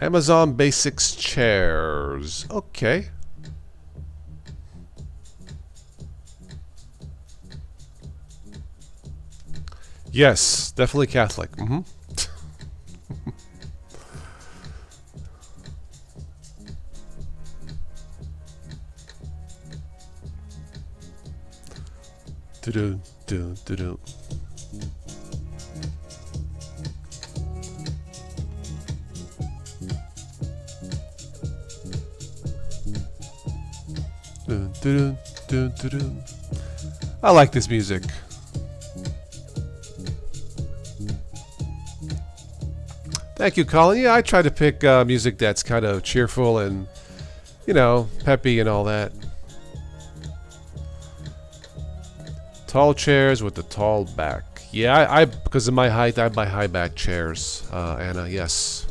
Amazon Basics chairs. Okay. Yes, definitely Catholic. Mm-hmm. Do do do do. Dun, dun, dun, dun, dun. I like this music. Thank you, Colin. Yeah, I try to pick music that's kind of cheerful and, peppy and all that. Tall chairs with the tall back. Yeah, I because of my height, I buy high back chairs, Anna. Yes.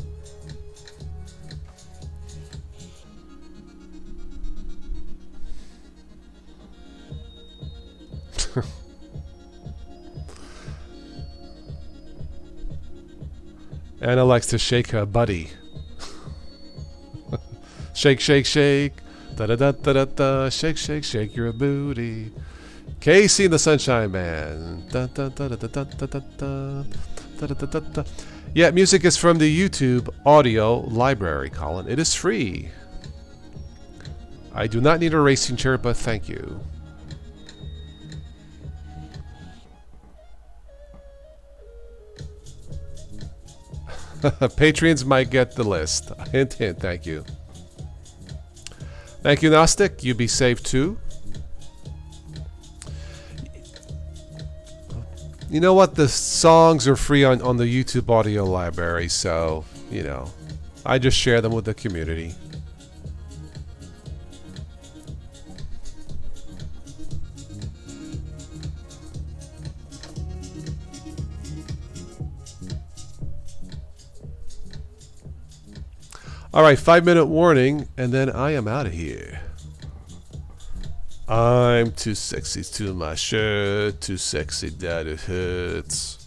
Anna likes to shake her buddy. Shake, shake, shake. Da da da da da da. Shake, shake, shake your booty. Casey and the Sunshine Band. Da, da, da, da, da, da, da, da, da, da, da, da. Yeah, music is from the YouTube audio library, Colin. It is free. I do not need a racing chair, but thank you. Patreons might get the list. Hint, hint. Thank you. Thank you, Gnostic. You be safe too. You know what? The songs are free on the YouTube audio library, so, I just share them with the community. Alright, 5-minute warning, and then I am out of here. I'm too sexy to my shirt, too sexy that it hurts.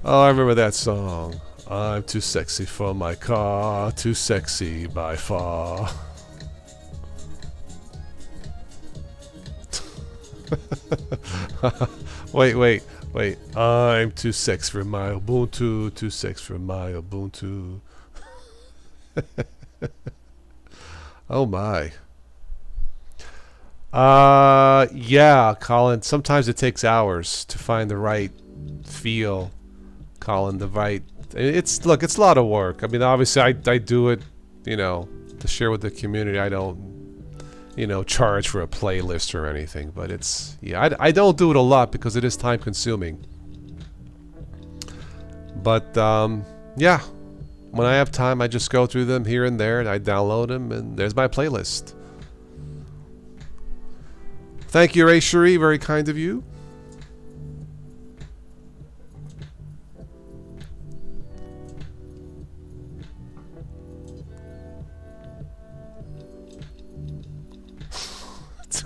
Oh, I remember that song. I'm too sexy for my car, too sexy by far. Wait. I'm too sex for my Ubuntu, too sex for my Ubuntu. Oh my. Yeah, Colin. Sometimes it takes hours to find the right feel, Colin. It's a lot of work. I mean, obviously, I do it, to share with the community. I don't, charge for a playlist or anything. But I don't do it a lot because it is time consuming. But yeah, when I have time, I just go through them here and there, and I download them, and there's my playlist. Thank you, Ray Cherie. Very kind of you.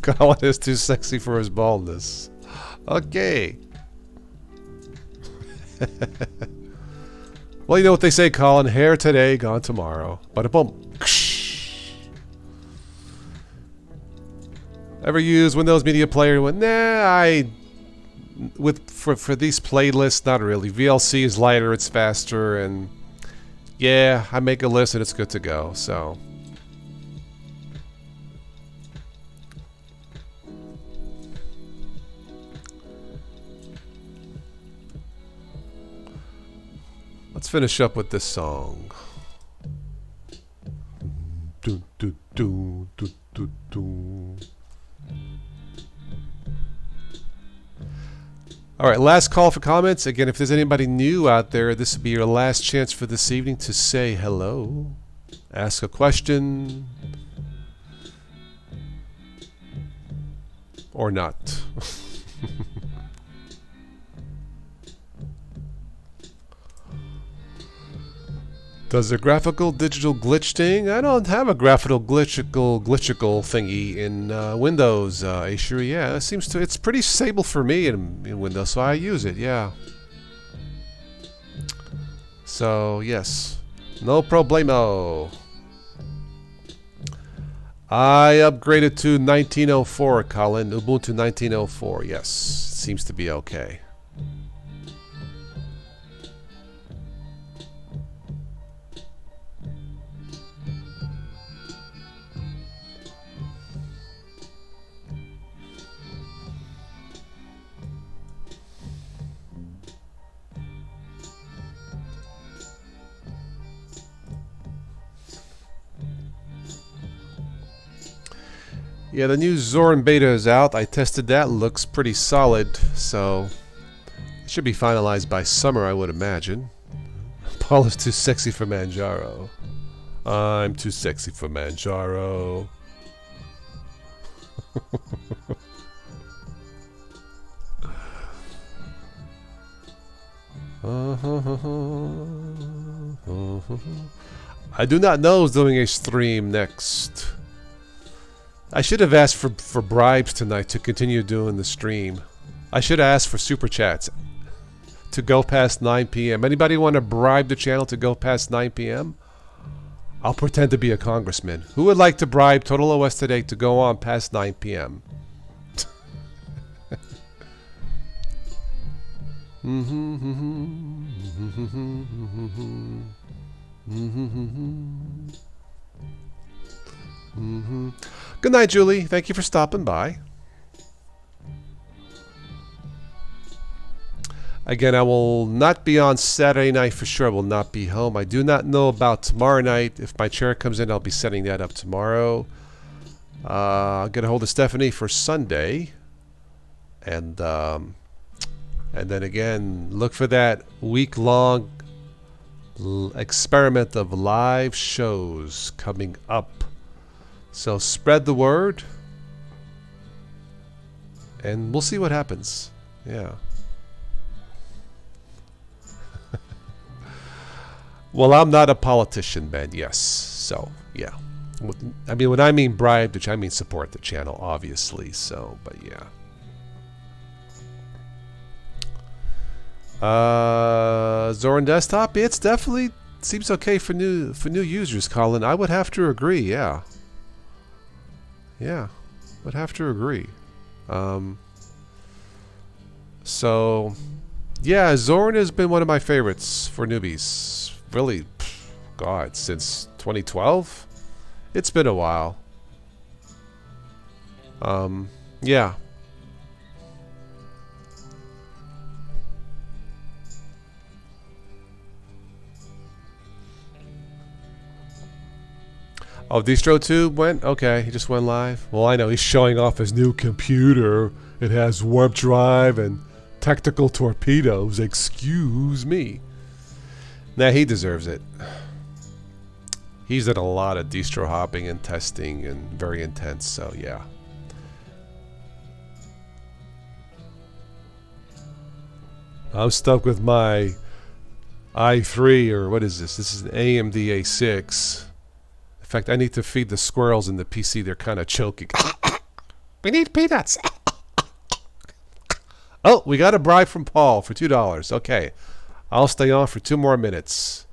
Colin is too sexy for his baldness. Okay. Well, you know what they say, Colin. Hair today, gone tomorrow. Bada boom. Ever use Windows Media Player? Nah, for these playlists, not really. VLC is lighter, it's faster, and yeah, I make a list and it's good to go. So. Let's finish up with this song. Do, do, do, do, do, do. Alright, last call for comments. Again, if there's anybody new out there, this will be your last chance for this evening to say hello, ask a question, or not. Does a graphical digital glitch thing? I don't have a graphical glitchical thingy in Windows. Sure, yeah, it seems to. It's pretty stable for me in Windows, so I use it. Yeah. So yes, no problemo. I upgraded to 1904, Colin. Ubuntu 1904. Yes, seems to be okay. Yeah, the new Zorin beta is out. I tested that. Looks pretty solid. So, it should be finalized by summer, I would imagine. Paul is too sexy for Manjaro. I'm too sexy for Manjaro. I do not know who's doing a stream next. I should have asked for bribes tonight to continue doing the stream. I should have asked for super chats to go past 9 p.m. Anybody want to bribe the channel to go past 9 p.m.? I'll pretend to be a congressman. Who would like to bribe Total OS today to go on past 9 p.m.? Good night, Julie. Thank you for stopping by. Again, I will not be on Saturday night for sure. I will not be home. I do not know about tomorrow night. If my chair comes in, I'll be setting that up tomorrow. I'll get a hold of Stephanie for Sunday. And then again, look for that week-long experiment of live shows coming up. So spread the word, and we'll see what happens. Yeah. Well, I'm not a politician, Ben. Yes. So, yeah. I mean, when I mean bribe, which I mean support the channel, obviously. So, but yeah. Zorin Desktop, it's definitely seems okay for new users, Colin. I would have to agree, yeah. Yeah, would have to agree. So, yeah, Zorin has been one of my favorites for newbies. Really, God, since 2012? It's been a while. Yeah. Oh, DistroTube went? Okay, he just went live. Well, I know he's showing off his new computer. It has warp drive and tactical torpedoes. Excuse me. Nah, he deserves it. He's done a lot of distro hopping and testing and very intense, so yeah. I'm stuck with my i3, or what is this? This is an AMD A6. In fact, I need to feed the squirrels in the PC. They're kind of choking. We need peanuts. Oh, we got a bribe from Paul for $2. Okay. I'll stay on for 2 more minutes.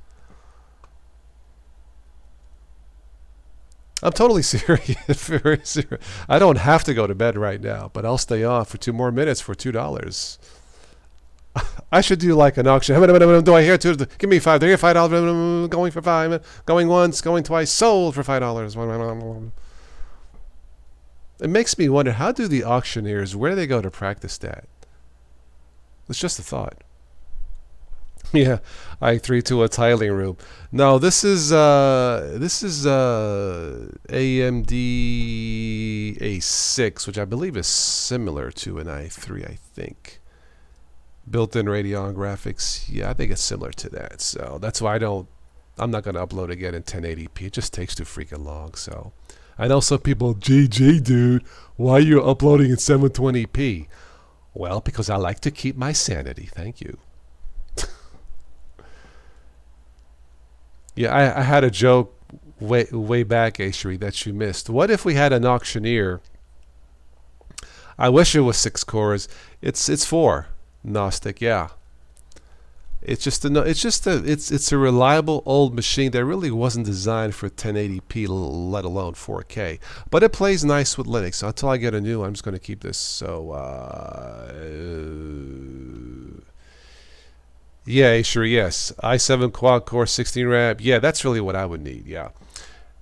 I'm totally serious. Very serious. I don't have to go to bed right now, but I'll stay on for 2 more minutes for $2. I should do like an auction. How many do I hear? Give me $5. There, $5. Going for $5. Going once. Going twice. Sold for $5. It makes me wonder, how do the auctioneers, where do they go to practice that? It's just a thought. Yeah, i3 to a tiling room. No, this is AMD A6, which I believe is similar to an i3, I think. Built-in Radeon graphics. Yeah, I think it's similar to that. So that's why I'm not going to upload again in 1080p. It just takes too freaking long. So I know some people, GG, dude, why are you uploading in 720p? Well, because I like to keep my sanity. Thank you. Yeah, I had a joke way back, Ashri, that you missed. What if we had an auctioneer? I wish it was 6 cores. It's 4. Gnostic, yeah. It's a reliable old machine that really wasn't designed for 1080p, let alone 4K. But it plays nice with Linux. So until I get a new one, I'm just going to keep this. So yeah, sure, yes. i7 quad core, 16 RAM. Yeah, that's really what I would need. Yeah.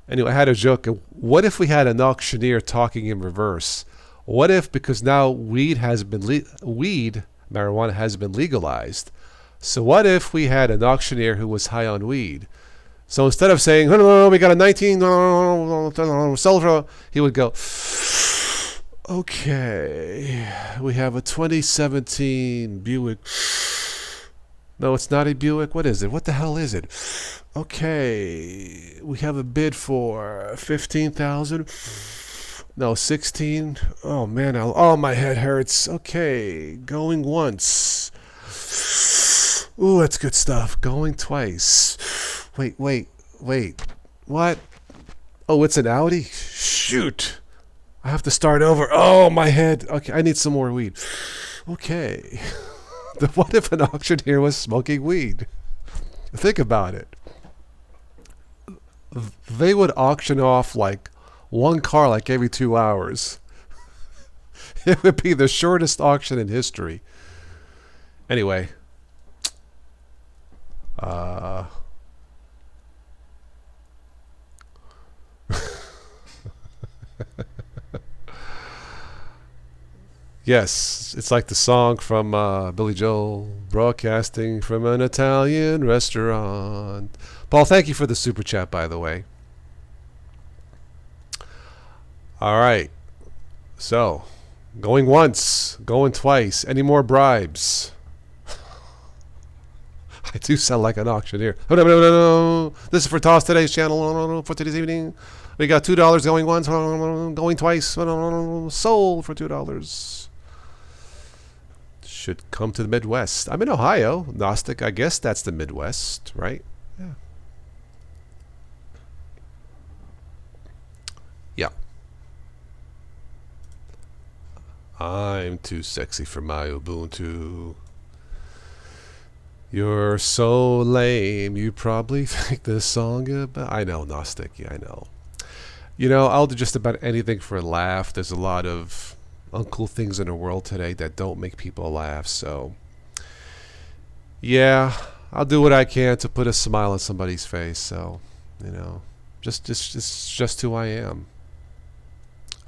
Anyway, I had a joke. What if we had an auctioneer talking in reverse? What if, because now marijuana has been legalized. So what if we had an auctioneer who was high on weed? So instead of saying, oh, we got a 19 Sultra, he would go, okay, we have a 2017 Buick. No, it's not a Buick. What is it? What the hell is it? Okay, we have a bid for 15,000. No, 16. Oh man, my head hurts. Okay, going once. Ooh, that's good stuff. Going twice. Wait. What? Oh, it's an Audi? Shoot. I have to start over. Oh, my head. Okay, I need some more weed. Okay. What if an auctioneer was smoking weed? Think about it. They would auction off like one car like every 2 hours. It would be the shortest auction in history. Anyway. Yes, it's like the song from Billy Joel, broadcasting from an Italian restaurant. Paul, thank you for the super chat, by the way. All right. So, going once, going twice. Any more bribes? I do sound like an auctioneer. This is for Toss Today's channel for today's evening. We got $2 going once, going twice. Sold for $2. Should come to the Midwest. I'm in Ohio, Gnostic. I guess that's the Midwest, right? Yeah. Yeah. I'm too sexy for my Ubuntu. You're so lame. You probably think this song about... I know, Gnostic. Yeah, I know. You know, I'll do just about anything for a laugh. There's a lot of uncool things in the world today that don't make people laugh. So, yeah, I'll do what I can to put a smile on somebody's face. So, you know, just who I am.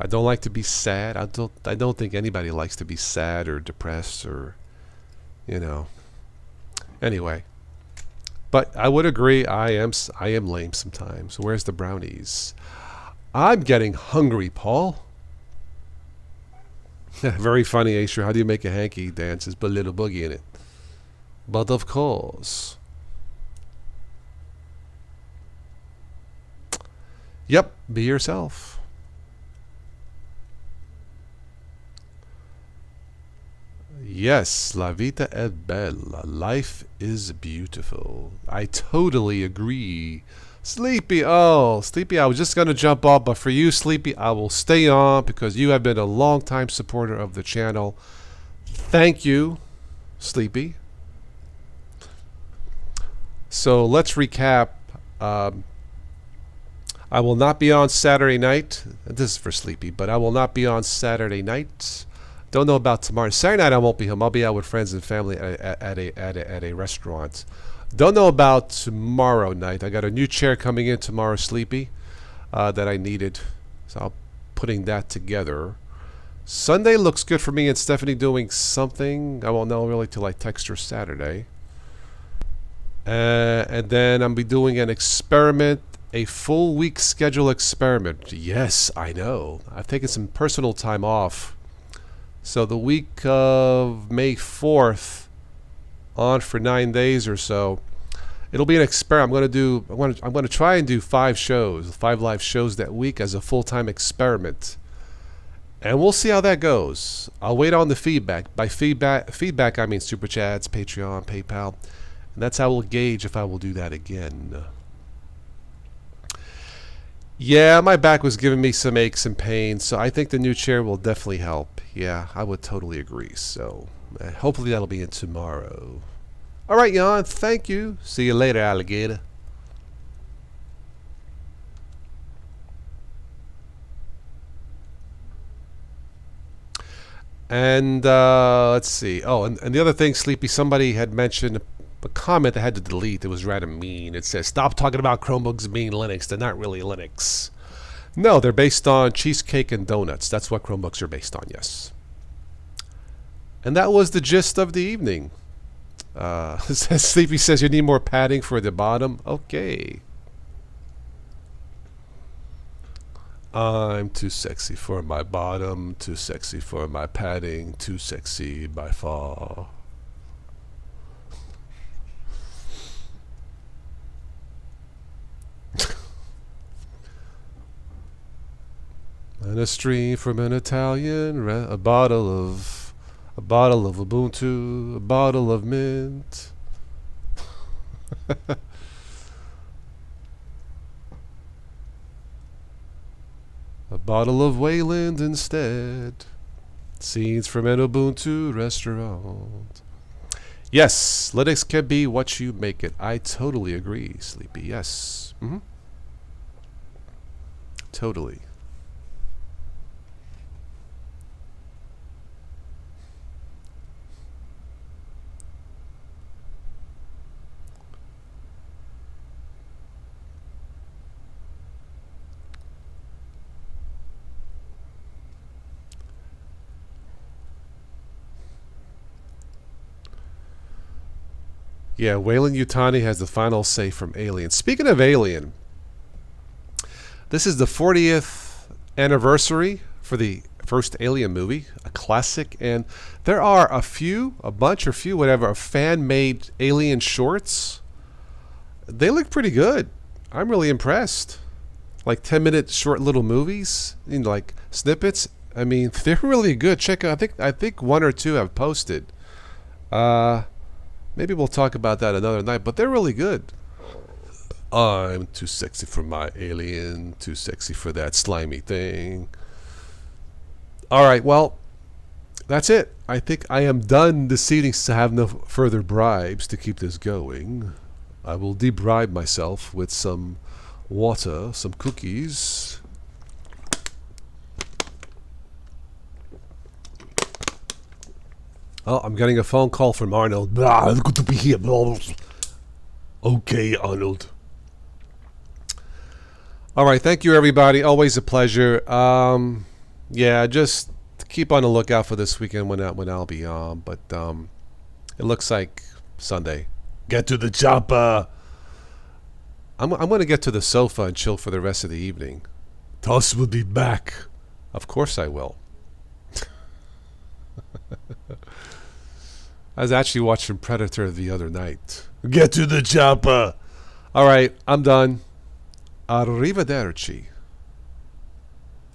I don't like to be sad. I don't think anybody likes to be sad or depressed or, you know. Anyway, but I would agree. I am lame sometimes. Where's the brownies? I'm getting hungry, Paul. Very funny, Asher. How do you make a hanky dance? There's but little boogie in it. But of course. Yep, be yourself. Yes, la vita è bella. Life is beautiful. I totally agree. Sleepy, Sleepy, I was just going to jump off, but for you, Sleepy, I will stay on because you have been a long-time supporter of the channel. Thank you, Sleepy. So let's recap. I will not be on Saturday night. This is for Sleepy, but I will not be on Saturday night. Don't know about tomorrow. Saturday night I won't be home. I'll be out with friends and family at a restaurant. Don't know about tomorrow night. I got a new chair coming in tomorrow, Sleepy, that I needed. So I'm putting that together. Sunday looks good for me and Stephanie doing something. I won't know really till I text her Saturday. And then I'll be doing an experiment, a full week schedule experiment. Yes, I know. I've taken some personal time off. So the week of May 4th, on for 9 days or so, It'll be an experiment. I'm gonna try and do 5 shows, 5 live shows that week as a full-time experiment, and we'll see how that goes. I'll wait on the feedback. By feedback I mean super chats, Patreon, PayPal, and that's how we'll gauge if I will do that again. Yeah, my back was giving me some aches and pains, so I think the new chair will definitely help. Yeah, I would totally agree. So hopefully that'll be in tomorrow. All right, Jan, thank you. See you later, alligator. And let's see. Oh, and the other thing, Sleepy, somebody had mentioned a comment I had to delete. It was rather mean. It says, stop talking about Chromebooks being Linux. They're not really Linux. No, they're based on cheesecake and donuts. That's what Chromebooks are based on, yes. And that was the gist of the evening. Sleepy says you need more padding for the bottom. Okay. I'm too sexy for my bottom, too sexy for my padding, too sexy by far. And a stream from an Italian, a bottle of Ubuntu, a bottle of mint. A bottle of Wayland instead. Scenes from an Ubuntu restaurant. Yes, Linux can be what you make it. I totally agree, Sleepy. Yes. Totally. Yeah, Wayland Yutani has the final say from Alien. Speaking of Alien, this is the 40th anniversary for the first Alien movie, a classic, and there are a few, whatever, of fan-made Alien shorts. They look pretty good. I'm really impressed. Like 10-minute short little movies, like snippets. I mean, they're really good. Check out. I think 1 or 2 have posted. Maybe we'll talk about that another night, but they're really good. I'm too sexy for my alien, too sexy for that slimy thing. All right, well, that's it. I think I am done this evening to have no further bribes to keep this going. I will debribe myself with some water, some cookies. Oh, I'm getting a phone call from Arnold. Blah, it's good to be here. Blah. Okay, Arnold. All right, thank you, everybody. Always a pleasure. Yeah, just keep on the lookout for this weekend when I'll be on. But it looks like Sunday. Get to the chopper. I'm going to get to the sofa and chill for the rest of the evening. Toss will be back. Of course I will. I was actually watching Predator the other night. Get to the chopper. All right, I'm done. Arrivederci.